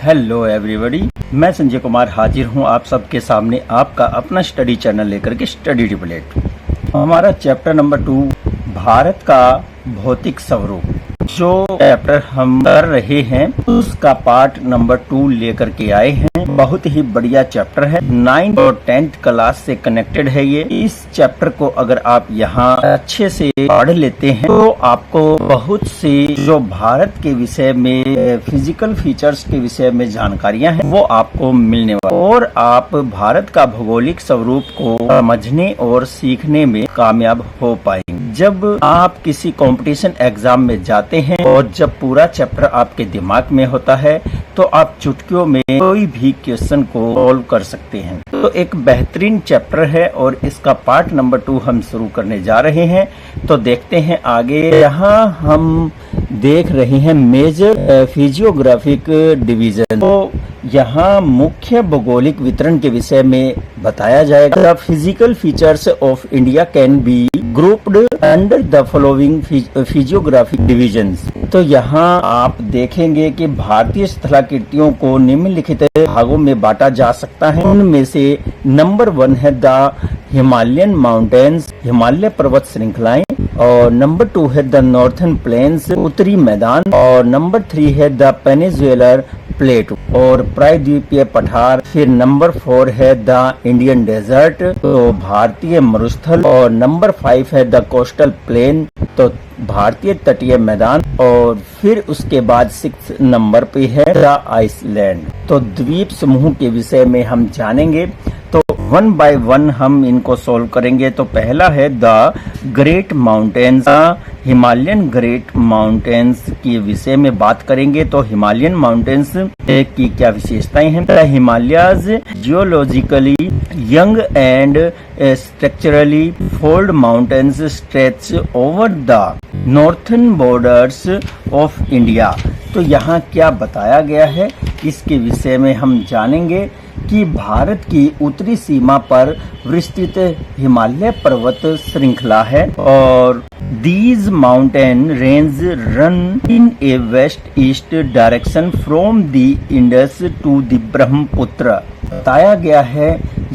Hello everybody, मैं संजय कुमार हाजिर हूं आप सबके सामने आपका अपना स्टडी चैनल लेकर के स्टडी रिप्लेट। हमारा चैप्टर नंबर 2 भारत का भौतिक स्वरूप, जो चैप्टर हम कर रहे हैं उसका पार्ट नंबर 2 लेकर के आए हैं। बहुत ही बढ़िया चैप्टर है, 9th और 10th क्लास से कनेक्टेड है ये। इस चैप्टर को अगर आप यहाँ अच्छे से पढ़ लेते हैं तो आपको बहुत से जो भारत के विषय में फिजिकल फीचर्स के विषय में जानकारियां हैं वो आपको मिलने वाली, और आप भारत का भौगोलिक स्वरूप को समझने और सीखने में कामयाब हो पाएंगे। जब आप किसी कंपटीशन एग्जाम में जाते हैं और जब पूरा चैप्टर आपके दिमाग में होता है तो आप चुटकियों में कोई भी क्वेश्चन को सॉल्व कर सकते हैं। तो एक बेहतरीन चैप्टर है और इसका पार्ट नंबर 2 हम शुरू करने जा रहे हैं। तो देखते हैं आगे। यहाँ हम देख रहे हैं मेजर फिजियोग्राफिक डिवीजन। तो यहाँ मुख्य भौगोलिक वितरण के विषय में बताया जाएगा। Physical features of India can be grouped under the following physiographic divisions. तो यहाँ आप देखेंगे कि भारतीय स्थलाकृतियों को निम्नलिखित भागों में बांटा जा सकता है। उनमें से नंबर 1 है द हिमालयन माउंटेन्स, हिमालय पर्वत श्रृंखलाएं, और नंबर 2 है द नॉर्थर्न प्लेन्स, उत्तरी मैदान, और नंबर 3 है द पेनिनसुलर प्लेट और प्रायद्वीपीय पठार। फिर नंबर 4 है द इंडियन डेजर्ट, तो भारतीय मरुस्थल, और नंबर 5 है द कोस्टल प्लेन, तो भारतीय तटीय मैदान, और फिर उसके बाद 6 नंबर पे है द आइसलैंड। तो द्वीप समूह के विषय में हम जानेंगे, तो 1 बाय 1 हम इनको सॉल्व करेंगे। तो पहला है the great mountains, Himalayan great mountains के विषय में बात करेंगे। तो हिमालयन माउंटेन्स की क्या विशेषताएं हैं? The Himalayas geologically young and structurally fold mountains stretch over the northern borders of India. तो यहाँ क्या बताया गया है इसके विषय में हम जानेंगे कि भारत की उत्तरी सीमा पर विस्तृत हिमालय पर्वत श्रृंखला है, और these mountain range run in a west-east direction from the Indus to the Brahmaputra. बताया गया है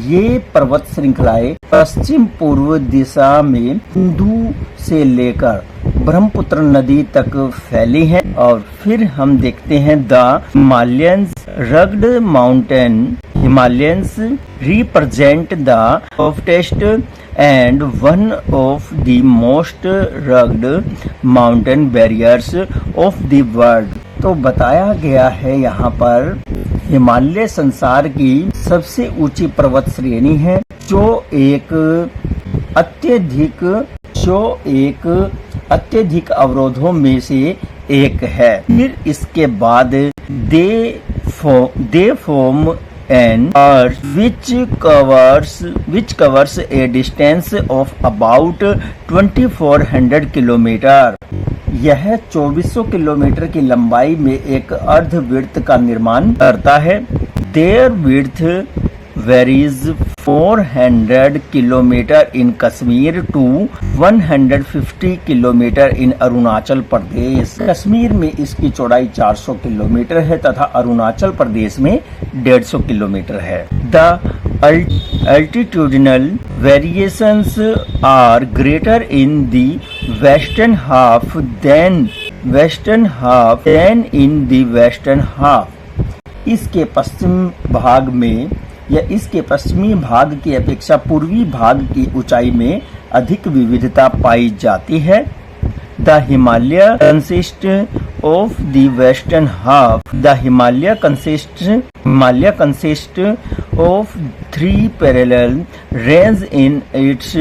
ये पर्वत श्रृंखलाएं पश्चिम पूर्व दिशा में सिंधु से लेकर ब्रह्मपुत्र नदी तक फैली हैं। और फिर हम देखते हैं the Himalayans rugged mountain, Himalayans represent the softest and one of the most rugged mountain barriers of the world। तो बताया गया है यहाँ पर हिमालय संसार की सबसे ऊंची पर्वत श्रेणी है, जो एक अत्यधिक अवरोधों में से एक है। फिर इसके बाद they form and earth which covers a distance of about 2400 kilometre. यह 2400 किलोमीटर की लंबाई में एक अर्धवृत्त का निर्माण करता है। Their width varies 400 kilometre in Kashmir to 150 kilometre in Arunachal Pradesh. Kashmir में इसकी चौड़ाई 400 किलोमीटर है तथा अरुणाचल प्रदेश में 150 किलोमीटर है। The altitudinal variations are greater in the western half than in the western half. इसके पश्चिम भाग में या इसके पश्चिमी भाग की अपेक्षा पूर्वी भाग की ऊंचाई में अधिक विविधता पाई जाती है। The Himalaya consist of the western half, the Himalaya consist of 3 parallel range in its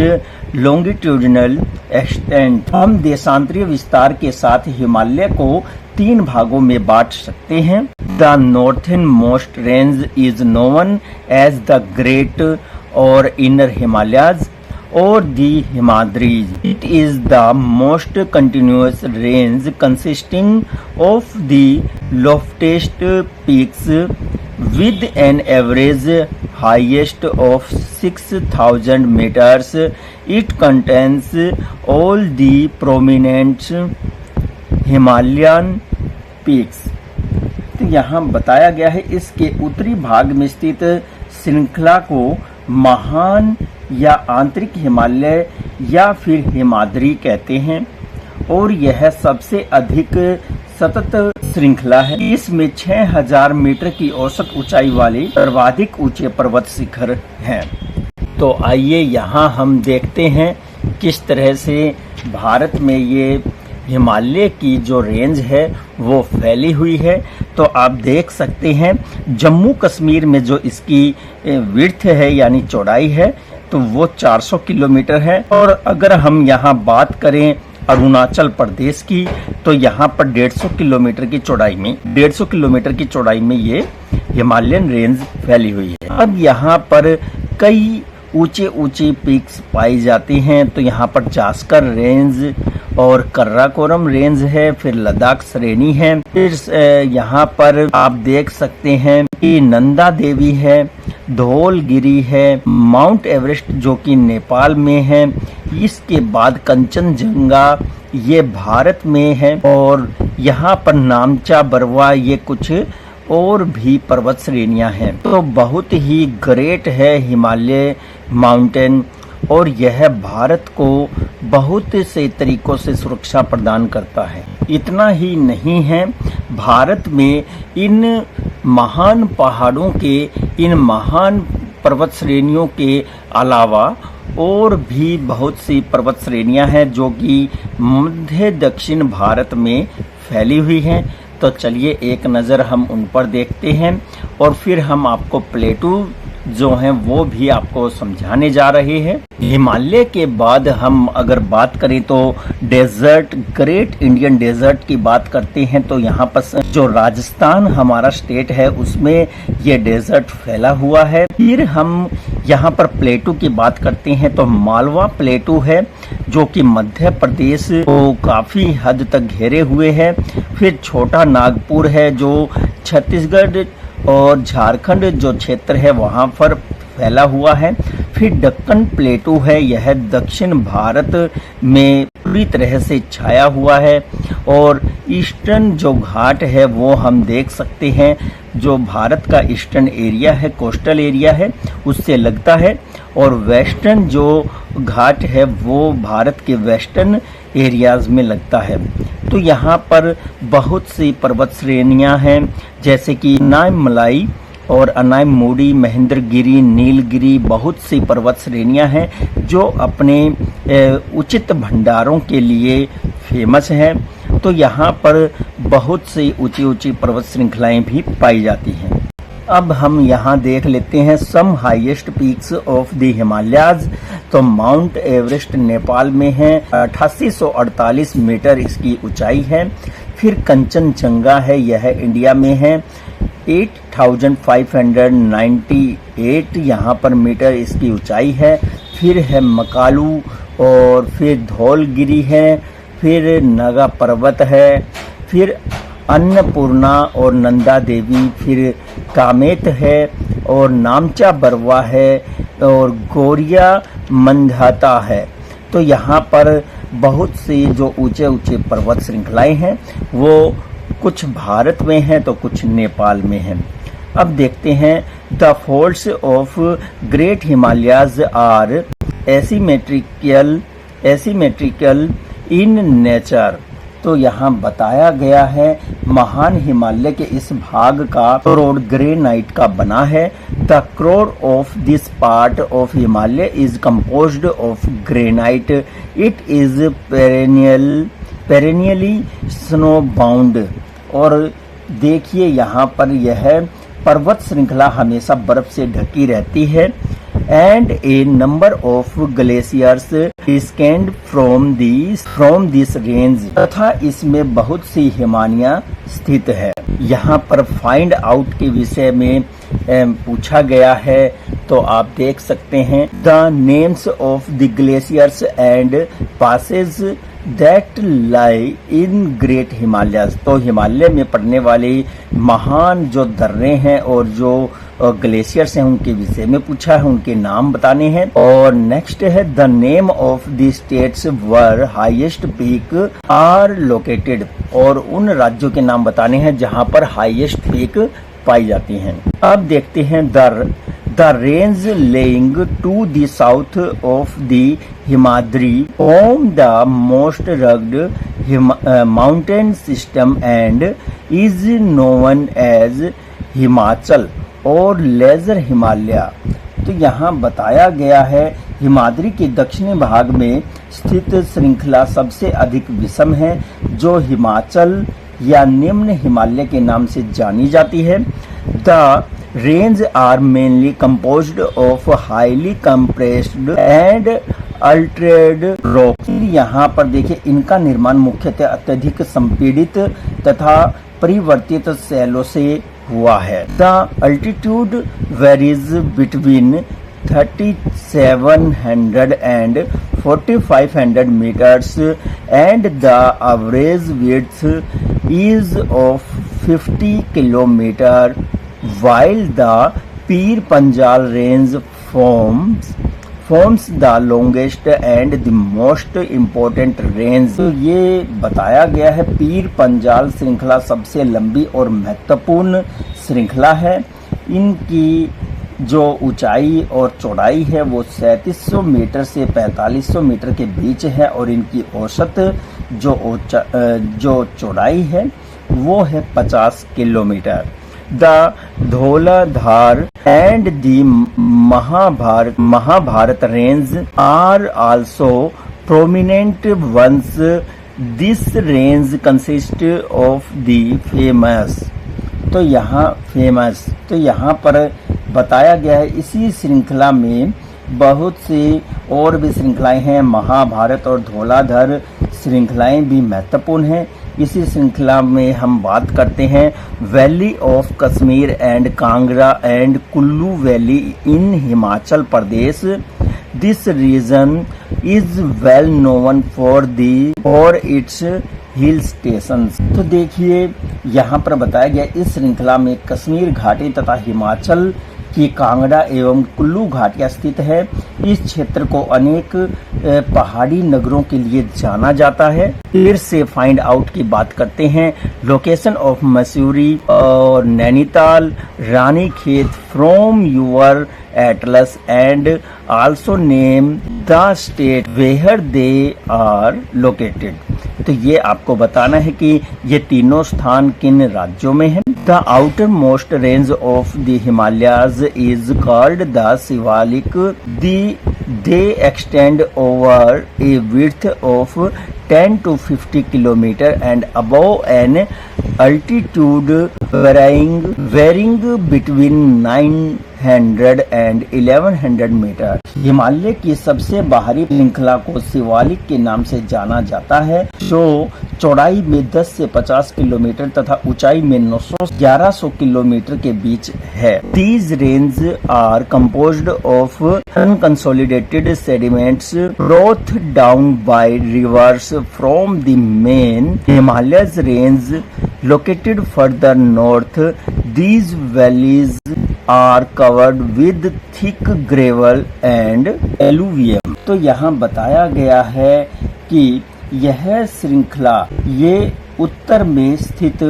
longitudinal extent. हम देशांतरीय विस्तार के साथ हिमालय को 3 भागों में बांट सकते हैं। The northernmost range is known as the Great or Inner Himalayas or the Himadris. It is the most continuous range consisting of the loftiest peaks with an average highest of 6000 meters. It contains all the prominent Himalayan peaks। यहाँ बताया गया है इसके उत्तरी भाग में स्थित श्रृंखला को महान या आंतरिक हिमालय या फिर हिमाद्री कहते हैं और यह सबसे अधिक सतत श्रृंखला है। इसमें 6000 मीटर की औसत ऊंचाई वाले सर्वाधिक ऊंचे पर्वत शिखर हैं। तो आइए यहाँ हम देखते हैं किस तरह से भारत में ये हिमालय की जो रेंज है वो फैली हुई है। तो आप देख सकते हैं जम्मू कश्मीर में जो इसकी विड्थ है यानी चौड़ाई है तो वो 400 किलोमीटर है। और अगर हम यहाँ बात करें अरुणाचल प्रदेश की तो यहाँ पर 150 किलोमीटर की चौड़ाई में ये हिमालयन रेंज फैली हुई है। अब यहाँ पर कई ऊंचे ऊंचे पीक्स पाई जाती हैं। तो यहाँ पर जास्कर रेंज और कर्राकोरम रेंज है, फिर लद्दाख श्रेणी है, फिर यहाँ पर आप देख सकते हैं कि नंदा देवी है, धौलगिरी है, माउंट एवरेस्ट जो कि नेपाल में है, इसके बाद कंचनजंगा ये भारत में है और यहाँ पर नामचा बरवा ये कुछ और भी पर्वत श्रेणियां हैं। तो बहुत ही ग्रेट है हिमालय माउंटेन और यह भारत को बहुत से तरीकों से सुरक्षा प्रदान करता है। इतना ही नहीं है, भारत में इन महान पहाड़ों के, इन महान पर्वत श्रेणियों के अलावा और भी बहुत सी पर्वत श्रेणियां हैं जो कि मध्य दक्षिण भारत में फैली हुई हैं। तो चलिए एक नज़र हम उन पर देखते हैं और फिर हम आपको प्लेटू जो हैं वो भी आपको समझाने जा रहे हैं। हिमालय के बाद हम अगर बात करें तो डेजर्ट, ग्रेट इंडियन डेजर्ट की बात करते हैं तो यहाँ पर जो राजस्थान हमारा स्टेट है उसमें ये डेजर्ट फैला हुआ है। फिर हम यहाँ पर प्लेटू की बात करते हैं तो मालवा प्लेटू है जो कि मध्य प्रदेश को काफी हद तक घेरे हुए है। फिर छोटा नागपुर है जो छत्तीसगढ़ और झारखंड जो क्षेत्र है वहां पर फैला हुआ है। फिर दक्कन प्लेटू है, यह दक्षिण भारत में पूरी तरह से छाया हुआ है और ईस्टर्न जो घाट है वो हम देख सकते हैं जो भारत का ईस्टर्न एरिया है, कोस्टल एरिया है, उससे लगता है और वेस्टर्न जो घाट है वो भारत के वेस्टर्न एरियाज में लगता है। तो यहाँ पर बहुत सी पर्वत श्रेणियाँ हैं जैसे कि अनायमलाई और अनायमोडी, महेंद्रगिरी, नीलगिरी, बहुत सी पर्वत श्रेणियाँ हैं जो अपने उचित भंडारों के लिए फेमस हैं। तो यहाँ पर बहुत सी ऊंची ऊंची पर्वत श्रृंखलाएं भी पाई जाती हैं। अब हम यहाँ देख लेते हैं some highest peaks of the Himalayas. तो माउंट एवरेस्ट नेपाल में है, 8848 मीटर इसकी ऊंचाई है। फिर कंचनजंगा है, यह इंडिया में है, 8598 यहाँ पर मीटर इसकी ऊंचाई है। फिर है मकालू और फिर धौलगिरी है, फिर नगा पर्वत है, फिर अन्नपूर्णा और नंदा देवी, फिर कामेत है और नामचा बरवा है और गोरिया मंधाता है। तो यहाँ पर बहुत सी जो ऊंचे ऊंचे पर्वत श्रृंखलाएं हैं वो कुछ भारत में हैं तो कुछ नेपाल में हैं। अब देखते हैं the folds of great Himalayas are asymmetrical in nature. तो यहाँ बताया गया है महान हिमालय के इस भाग का करोड़ ग्रेनाइट का बना है। The core of this part of Himalaya is composed of granite. It is perennially snow bound. और देखिए यहाँ पर यह पर्वत श्रृंखला हमेशा बर्फ से ढकी रहती है and a number of glaciers descend from this range तथा इसमें बहुत सी हिमानियाँ स्थित है। यहाँ पर फाइंड आउट के विषय में पूछा गया है तो आप देख सकते हैं the names of the glaciers and passes that lie in great Himalayas. तो हिमालय में पड़ने वाली महान जो दर्रे हैं और जो ग्लेशियर्स हैं उनके विषय में पूछा है, उनके नाम बताने हैं। और नेक्स्ट है the name of the states where highest peak are located, और उन राज्यों के नाम बताने हैं जहां पर हाईएस्ट पीक पाई जाती हैं। अब देखते हैं the range lying to the south of the Himadri form the most rugged mountain system and is known as Himachal और लेजर हिमालय। तो यहाँ बताया गया है हिमाद्री के दक्षिणी भाग में स्थित श्रृंखला सबसे अधिक विषम है, जो हिमाचल या निम्न हिमालय के नाम से जानी जाती है। The range are mainly composed of highly compressed and altered rock. यहाँ पर देखिए इनका निर्माण मुख्यतः अत्यधिक संपीड़ित तथा परिवर्तित शैलों से हुआ है। The altitude varies between 3700 and 4500 meters and the average width is of 50 kilometer, while the Pir Panjal range forms the longest and the most important range। तो ये बताया गया है पीर पंजाल श्रृंखला सबसे लंबी और महत्वपूर्ण श्रृंखला है। इनकी जो ऊंचाई और चौड़ाई है वो 3700 मीटर से 4500 मीटर के बीच है, और इनकी औसत जो चौड़ाई है वो है 50 kilometre. The Dhauladhar and the Mahabharat range are also prominent ones. This range consist of the famous. तो यहाँ पर बताया गया है इसी श्रृंखला में बहुत सी और भी श्रृंखलाएं हैं। महाभारत और धौलाधर श्रृंखलाएं भी महत्वपूर्ण हैं। इसी श्रृंखला में हम बात करते हैं valley of Kashmir and Kangra and Kullu valley in Himachal Pradesh. This region is well known for its hill station. तो देखिए यहाँ पर बताया गया इस श्रृंखला में कश्मीर घाटी तथा हिमाचल की कांगड़ा एवं कुल्लू घाटियां स्थित है। इस क्षेत्र को अनेक पहाड़ी नगरों के लिए जाना जाता है। फिर से फाइंड आउट की बात करते हैं। लोकेशन ऑफ मसूरी और Nainital Ranikhet from your atlas and also name the state where they are located. तो ये आपको बताना है कि ये तीनों स्थान किन राज्यों में हैं। The outer most range of the Himalayas is called the Shivalik. They extend over A width of 10 to 50 kilometer and above an altitude varying between 900 and 1100 metre. Himalaya की सबसे बाहरी श्रृंखला को शिवालिक के नाम से जाना जाता है, जो चौड़ाई में 10 से 50 किलोमीटर तथा ऊंचाई में 900-1100 किलोमीटर के बीच है। These range are composed of unconsolidated sediments brought down by rivers from the main Himalayas range located further north. These valleys are covered with thick gravel and alluvium। तो यहाँ बताया गया है कि यह श्रृंखला ये उत्तर में स्थित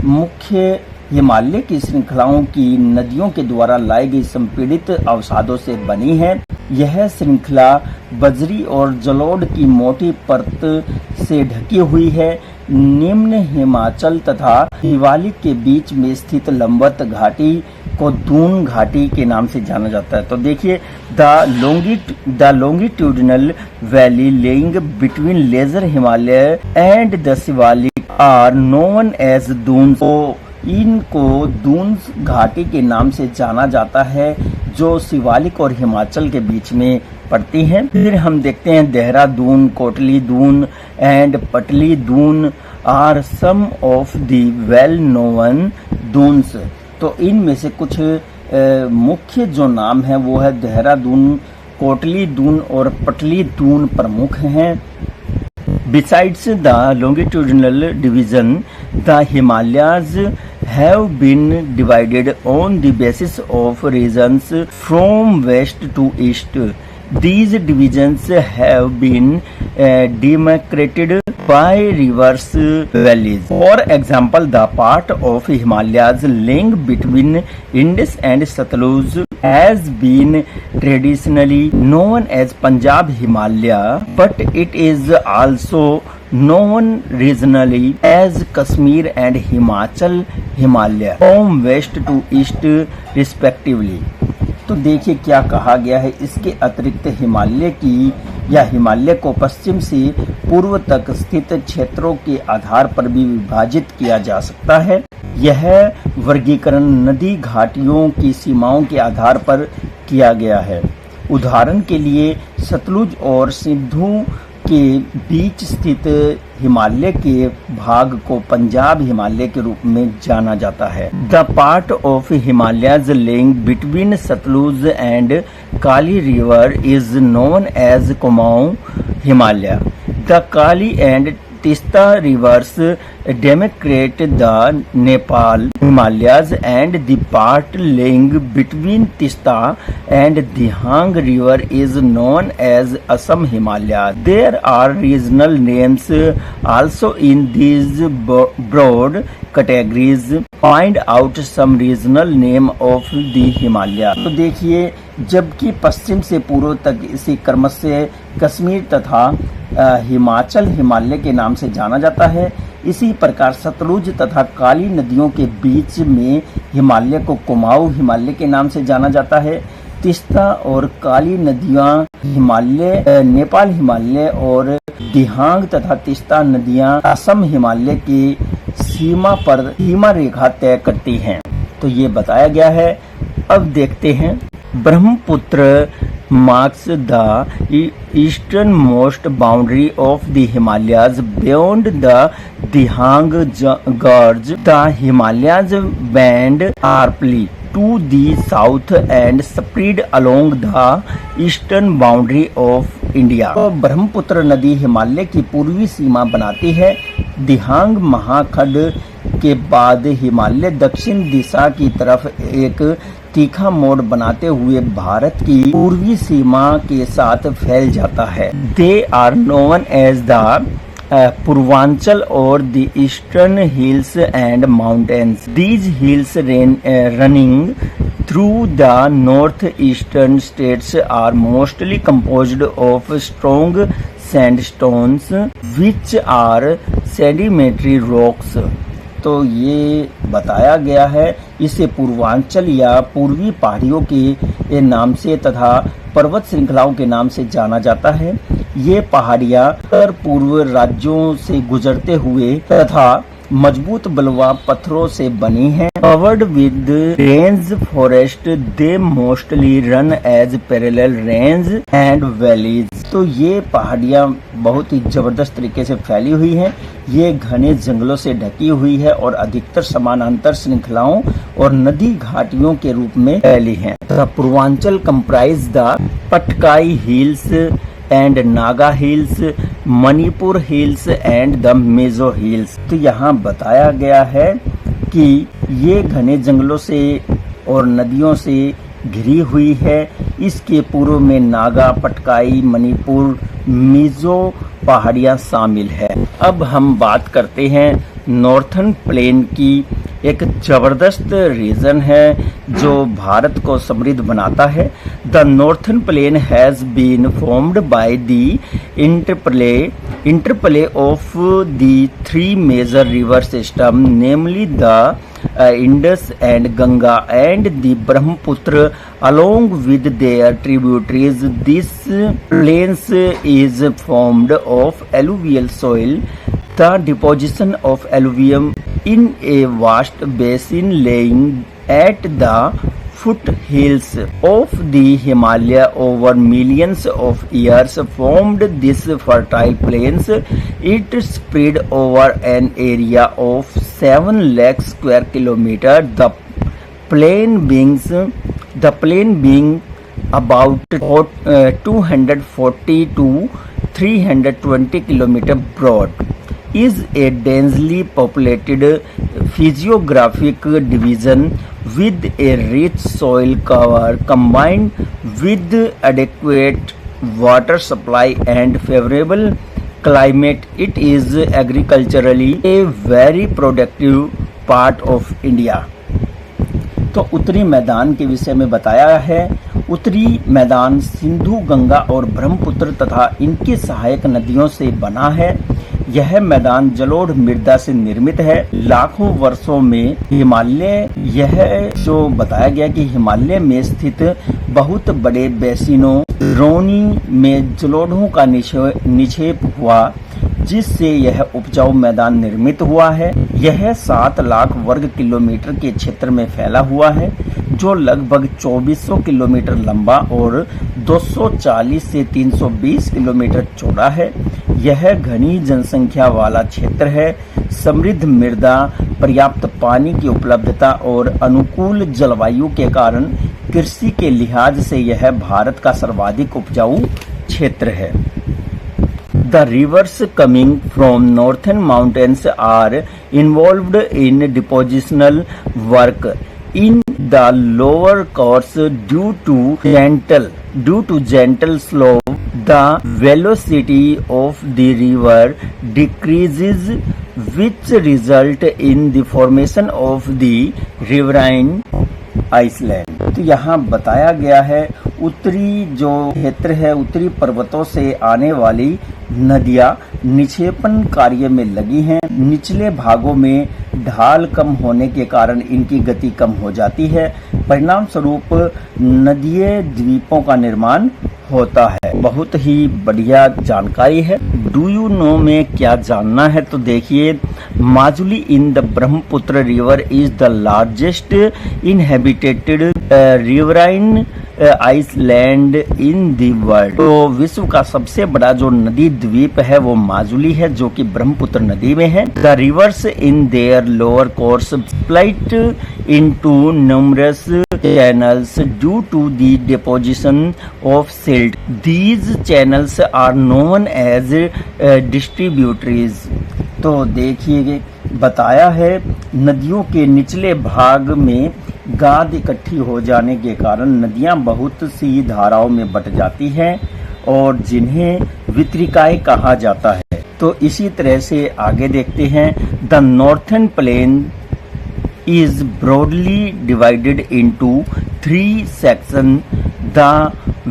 मुख्य हिमालय की श्रृंखलाओं की नदियों के द्वारा लाई गई संपीड़ित अवसादों से बनी है। यह श्रृंखला बजरी और जलोढ़ की मोटी परत से ढकी हुई है। निम्न हिमाचल तथा शिवालिक के बीच में स्थित लंबवत घाटी को दून घाटी के नाम से जाना जाता है। तो देखिए the longitudinal valley lying between lesser Himalaya and the Shiwalik are known as Dun. इनको दून्स घाटी के नाम से जाना जाता है, जो शिवालिक और हिमाचल के बीच में पड़ती हैं। फिर हम देखते हैं Dehradun, Kotli Dun and Patli Dun are some of the well known Duns. तो इनमें से कुछ मुख्य जो नाम है वो है देहरादून, कोटली दून और पटली दून प्रमुख हैं। Besides the longitudinal division, the Himalayas have been divided on the basis of regions from west to east. These divisions have been demarcated by rivers valleys. For example, the part of Himalayas lying between Indus and Satluj has been traditionally known as Punjab Himalaya, but it is also known regionally as Kashmir and Himachal Himalaya from west to east respectively. तो देखिए क्या कहा गया है। इसके अतिरिक्त हिमालय की या हिमालय को पश्चिम से पूर्व तक स्थित क्षेत्रों के आधार पर भी विभाजित किया जा सकता है। यह वर्गीकरण नदी घाटियों की सीमाओं के आधार पर किया गया है। उदाहरण के लिए सतलुज और सिंधु के बीच स्थित हिमालय के भाग को पंजाब हिमालय के रूप में जाना जाता है। The part of Himalayas lying between Satluj and Kali river is known as Kumaon Himalaya. The Kali and Tista rivers demarcate the Nepal Himalayas, and the part lying between Tista and Dihang river is known as Assam Himalaya. There are regional names also in these broad categories. Find out some regional name of the Himalaya. तो देखिए, जबकि पश्चिम से पूर्व तक इसे क्रमशः कश्मीर तथा हिमाचल हिमालय के नाम से जाना जाता है, इसी प्रकार सतलुज तथा काली नदियों के बीच में हिमालय को कुमाऊं हिमालय के नाम से जाना जाता है। तिस्ता और काली नदियां हिमालय नेपाल हिमालय और दिहांग तथा तिस्ता नदियां असम हिमालय की सीमा रेखा तय करती हैं। तो ये बताया गया है। अब देखते हैं Brahmaputra marks the easternmost boundary of the Himalayas beyond the Dihang Gorge. The Himalayas bend sharply to the south and spread along the eastern boundary of India. तो ब्रह्मपुत्र नदी हिमालय की पूर्वी सीमा बनाती है। दिहांग महाखंड के बाद हिमालय दक्षिण दिशा की तरफ एक तीखा मोड़ बनाते हुए भारत की पूर्वी सीमा के साथ फैल जाता है। They are known as the Purvanchal और the eastern hills and mountains. These hills running through the north eastern states are mostly composed of strong sandstones which are sedimentary rocks. तो ये बताया गया है। इसे पूर्वांचल या पूर्वी पहाड़ियों के नाम से तथा पर्वत श्रृंखलाओं के नाम से जाना जाता है। ये पहाड़ियाँ उत्तर पूर्व राज्यों से गुजरते हुए तथा मजबूत बलुआ पत्थरों से बनी हैं। Covered with range forest, they mostly run as parallel range and valleys. तो ये पहाड़ियाँ बहुत ही जबरदस्त तरीके से फैली हुई हैं। ये घने जंगलों से ढकी हुई है और अधिकतर समानांतर श्रृंखलाओं और नदी घाटियों के रूप में फैली हैं। Purvanchal comprise the Patkai hills and Naga hills, Manipur hills and the meso hills. तो यहाँ बताया गया है कि ये घने जंगलों से और नदियों से घिरी हुई है। इसके पूर्व में नागा, पटकाई, मणिपुर, मिजो पहाड़ियाँ शामिल है। अब हम बात करते हैं नॉर्थर्न प्लेन की। एक जबरदस्त रीजन है जो भारत को समृद्ध बनाता है। The northern plain has been formed by the interplay of the three major river system, namely the Indus and Ganga and the Brahmaputra along with their tributaries. This plains is formed of alluvial soil. The deposition of alluvium in a vast basin laying at the foothills of the Himalaya over millions of years formed these fertile plains. It spread over an area of 7 lakh square kilometer. The plain being about 240 to 320 kilometer broad, is a densely populated physiographic division with a rich soil cover combined with adequate water supply and favorable climate, it is agriculturally a very productive part of India. तो उत्तरी मैदान के विषय में बताया है। उत्तरी मैदान सिंधु, गंगा और ब्रह्मपुत्र तथा इनकी सहायक नदियों से बना है। यह मैदान जलोढ़ मृदा से निर्मित है। लाखों वर्षों में हिमालय, यह जो बताया गया कि हिमालय में स्थित बहुत बड़े बेसिनों रोनी में जलोढ़ों का निक्षेप हुआ, जिससे यह उपजाऊ मैदान निर्मित हुआ है। यह 7 लाख वर्ग किलोमीटर के क्षेत्र में फैला हुआ है, जो लगभग 2400 किलोमीटर लंबा और 240 से 320 किलोमीटर चौड़ा है। यह घनी जनसंख्या वाला क्षेत्र है। समृद्ध मृदा, पर्याप्त पानी की उपलब्धता और अनुकूल जलवायु के कारण कृषि के लिहाज से यह भारत का सर्वाधिक उपजाऊ क्षेत्र है। The rivers coming from northern mountains are involved in depositional work in the lower course due to gentle slope. The velocity of the river decreases, which result in the formation of the riverine island. तो यहाँ बताया गया है उत्तरी जो क्षेत्र है, उत्तरी पर्वतों से आने वाली नदियाँ निक्षेपण कार्य में लगी हैं। निचले भागों में ढाल कम होने के कारण इनकी गति कम हो जाती है। परिणाम स्वरूप नदीय द्वीपों का निर्माण होता है। बहुत ही बढ़िया जानकारी है। डू यू नो में क्या जानना है तो देखिए, Majuli in the Brahmaputra river is the largest inhabited riverine island in the world. तो विश्व का सबसे बड़ा जो नदी द्वीप है वो माजुली है, जो कि ब्रह्मपुत्र नदी में है। The reverse in their lower course split into numerous channels due to the deposition of silt. These channels are known as distributaries. तो देखिए बताया है नदियों के निचले भाग में गाद इकट्ठी हो जाने के कारण नदियां बहुत सी धाराओं में बट जाती हैं और जिन्हें वितरिकाएं कहा जाता है। तो इसी तरह से आगे देखते हैं। The northern plain is broadly divided into 3 sections. The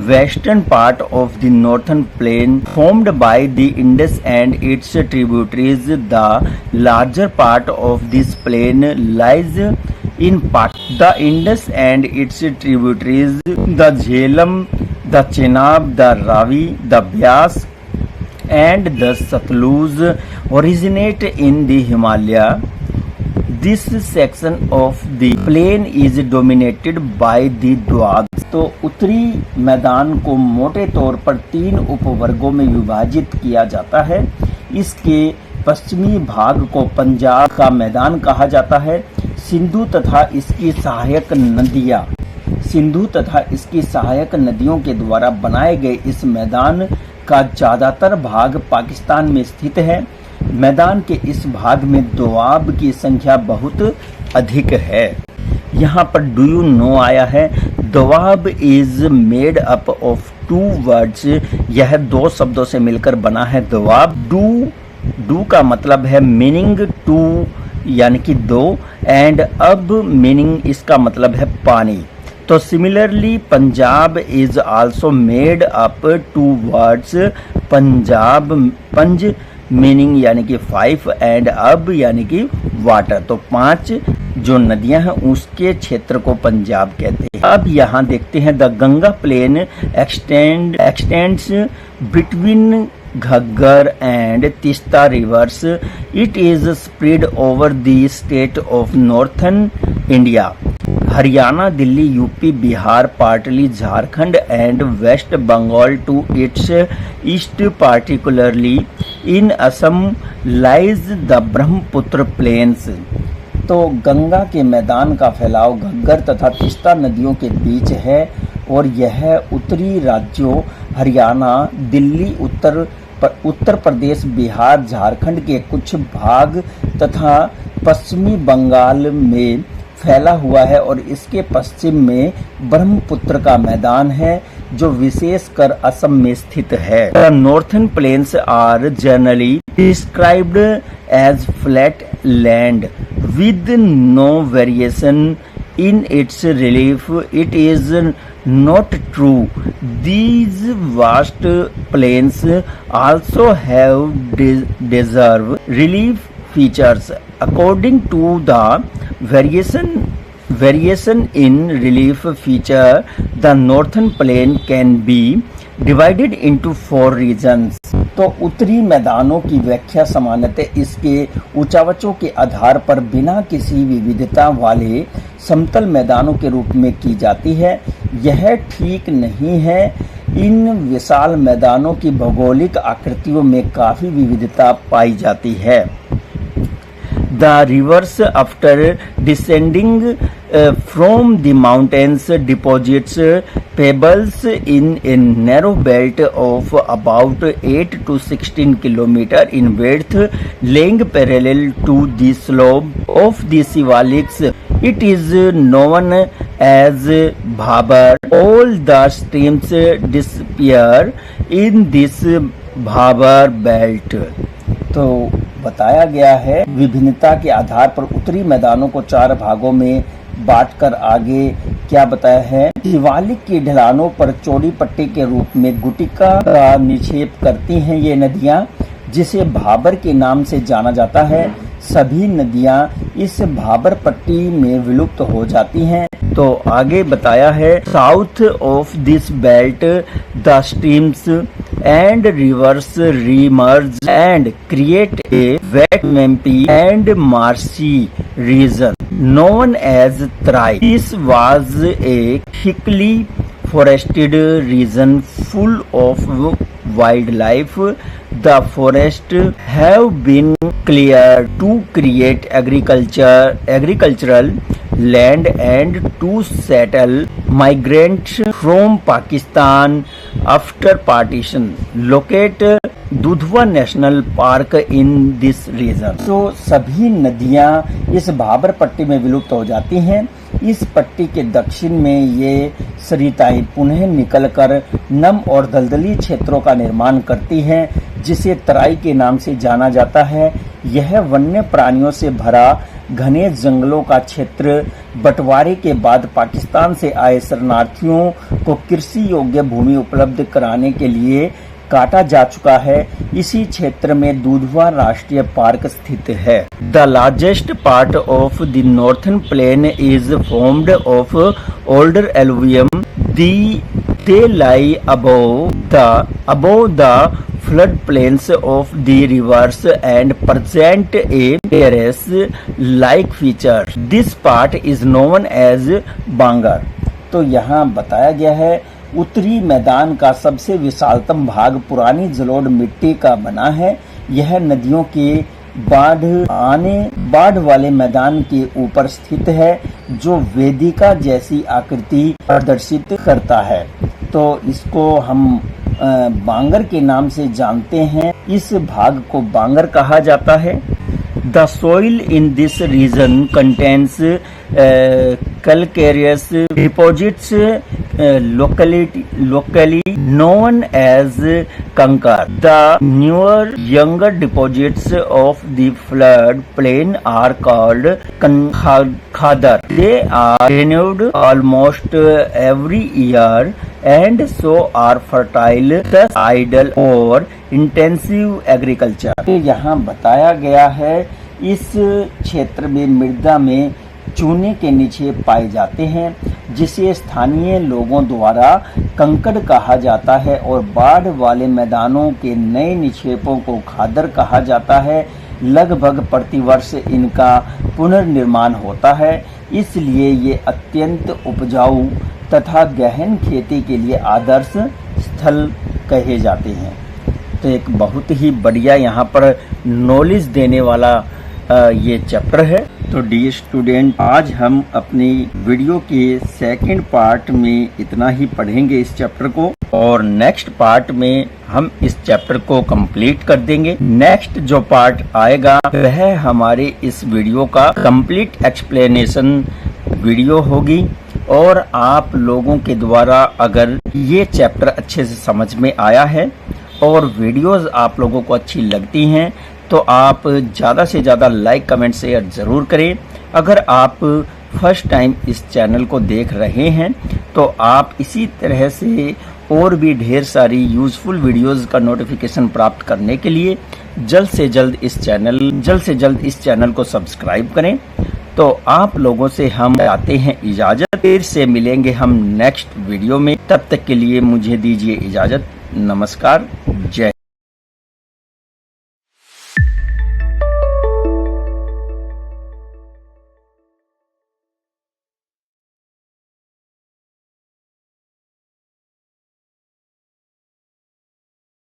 western part of the northern plain formed by the Indus and its tributaries. The larger part of this plain lies in the Indus and its tributaries, the Jhelum, the Chenab, the Ravi, the Byas and the Satluj originate in the Himalaya. This section of the plain is dominated by the Doabs. तो उत्तरी मैदान को मोटे तौर पर 3 उपवर्गों में विभाजित किया जाता है। इसके पश्चिमी भाग को पंजाब का मैदान कहा जाता है। सिंधु तथा इसकी सहायक नदियों के द्वारा बनाए गए इस मैदान का ज्यादातर भाग पाकिस्तान में स्थित है। मैदान के इस भाग में दोआब की संख्या बहुत अधिक है। यहाँ पर डू यू नो आया है। Doab is made up of 2 words. यह 2 शब्दों से मिलकर बना है दोआब। डू का मतलब है मीनिंग टू यानी कि 2, एंड अब मीनिंग इसका मतलब है पानी। तो similarly Punjab is also made up 2 words. पंज मीनिंग यानी कि 5 एंड अब यानी कि वाटर। तो 5 जो नदियां हैं उसके क्षेत्र को पंजाब कहते हैं। अब यहाँ देखते हैं the Ganga plain extends between Ghaggar and Teesta rivers. It is spread over the state of northern India, Haryana, Delhi, UP, Bihar, partly Jharkhand and West Bengal to its east, particularly in Assam lies the Brahmaputra plains. तो गंगा के मैदान का फैलाव घग्गर तथा तीस्ता नदियों के बीच है और यह उत्तरी राज्यों हरियाणा, दिल्ली, उत्तर उत्तर प्रदेश, बिहार, झारखंड के कुछ भाग तथा पश्चिमी बंगाल में फैला हुआ है और इसके पश्चिम में ब्रह्मपुत्र का मैदान है जो विशेषकर असम में स्थित है। The northern plains are generally described as flat land with no variation in its relief. It is not true. These vast plains also have deserve relief features. According to the variation in relief feature, the northern plain can be divided into 4 regions. तो उत्तरी मैदानों की व्याख्या सामान्यतः इसके ऊंचावचों के आधार पर बिना किसी विविधता वाले समतल मैदानों के रूप में की जाती है। यह ठीक नहीं है। इन विशाल मैदानों की भौगोलिक आकृतियों में काफी विविधता पाई जाती है। The rivers, after descending from the mountains, deposits pebbles in a narrow belt of about 8 to 16 km in width, laying parallel to the slope of the Shivaliks. It is known as Bhabar. All the streams disappear in this Bhabar belt. तो बताया गया है विभिन्नता के आधार पर उत्तरी मैदानों को 4 भागों में बांटकर आगे क्या बताया है। शिवालिक की ढलानों पर चौड़ी पट्टी के रूप में गुटिका का निक्षेप करती हैं ये नदियां, जिसे भाबर के नाम से जाना जाता है। सभी नदियां इस भाबर पट्टी में विलुप्त हो जाती हैं। तो आगे बताया है south of this belt the streams and rivers remerge and create a wet swampy and marshy region known as Trai. This was a thickly forested region full of wildlife. The forests have been cleared to create agricultural land and to settle migrants from Pakistan after partition. Locate Dudhwa national park in this region. तो सभी नदियां इस भाबर पट्टी में विलुप्त हो जाती हैं। इस पट्टी के दक्षिण में ये सरिताएं पुनः निकलकर नम और दलदली क्षेत्रों का निर्माण करती हैं, जिसे तराई के नाम से जाना जाता है। यह वन्य प्राणियों से भरा घने जंगलों का क्षेत्र बंटवारे के बाद पाकिस्तान से आए शरणार्थियों को कृषि योग्य भूमि उपलब्ध कराने के लिए काटा जा चुका है। इसी क्षेत्र में दुधवा राष्ट्रीय पार्क स्थित है। The largest part of the northern plain is formed of older alluvium. They lie above the flood plains of the rivers and present a terrace-like feature. This part is known as Bangar. तो यहाँ बताया गया है उत्तरी मैदान का सबसे विशालतम भाग पुरानी जलोढ़ मिट्टी का बना है। यह नदियों के बाढ़ वाले मैदान के ऊपर स्थित है, जो वेदिका जैसी आकृति प्रदर्शित करता है। तो इसको हम बांगर के नाम से जानते हैं। इस भाग को बांगर कहा जाता है। The soil in this region contains calcareous deposits locally known as kankar. The newer younger deposits of the flood plain are called khadar. They are renewed almost every year and so are fertile, thus ideal for intensive agriculture. यहाँ बताया गया है इस क्षेत्र में मृदा में चूने के निक्षेप पाए जाते हैं, जिसे स्थानीय लोगों द्वारा कंकड़ कहा जाता है, और बाढ़ वाले मैदानों के नए निक्षेपों को खादर कहा जाता है। लगभग प्रतिवर्ष इनका पुनर्निर्माण होता है, इसलिए ये अत्यंत उपजाऊ तथा गहन खेती के लिए आदर्श स्थल कहे जाते हैं। तो एक बहुत ही बढ़िया यहाँ पर नॉलेज देने वाला ये चैप्टर है। तो डियर स्टूडेंट, आज हम अपनी वीडियो के सेकंड पार्ट में इतना ही पढ़ेंगे इस चैप्टर को। और नेक्स्ट पार्ट में हम इस चैप्टर को कंप्लीट कर देंगे। नेक्स्ट जो पार्ट आएगा वह हमारे इस वीडियो का कंप्लीट एक्सप्लेनेशन वीडियो होगी। और आप लोगों के द्वारा अगर ये चैप्टर अच्छे से समझ में आया है और वीडियोस आप लोगों को अच्छी लगती हैं तो आप ज़्यादा से ज़्यादा लाइक कमेंट शेयर ज़रूर करें। अगर आप फर्स्ट टाइम इस चैनल को देख रहे हैं तो आप इसी तरह से और भी ढेर सारी यूज़फुल वीडियोस का नोटिफिकेशन प्राप्त करने के लिए जल्द से जल्द इस चैनल को सब्सक्राइब करें। तो आप लोगों से हम चाहते हैं इजाज़त, फिर से मिलेंगे हम नेक्स्ट वीडियो में। तब तक के लिए मुझे दीजिए इजाज़त। नमस्कार, जय।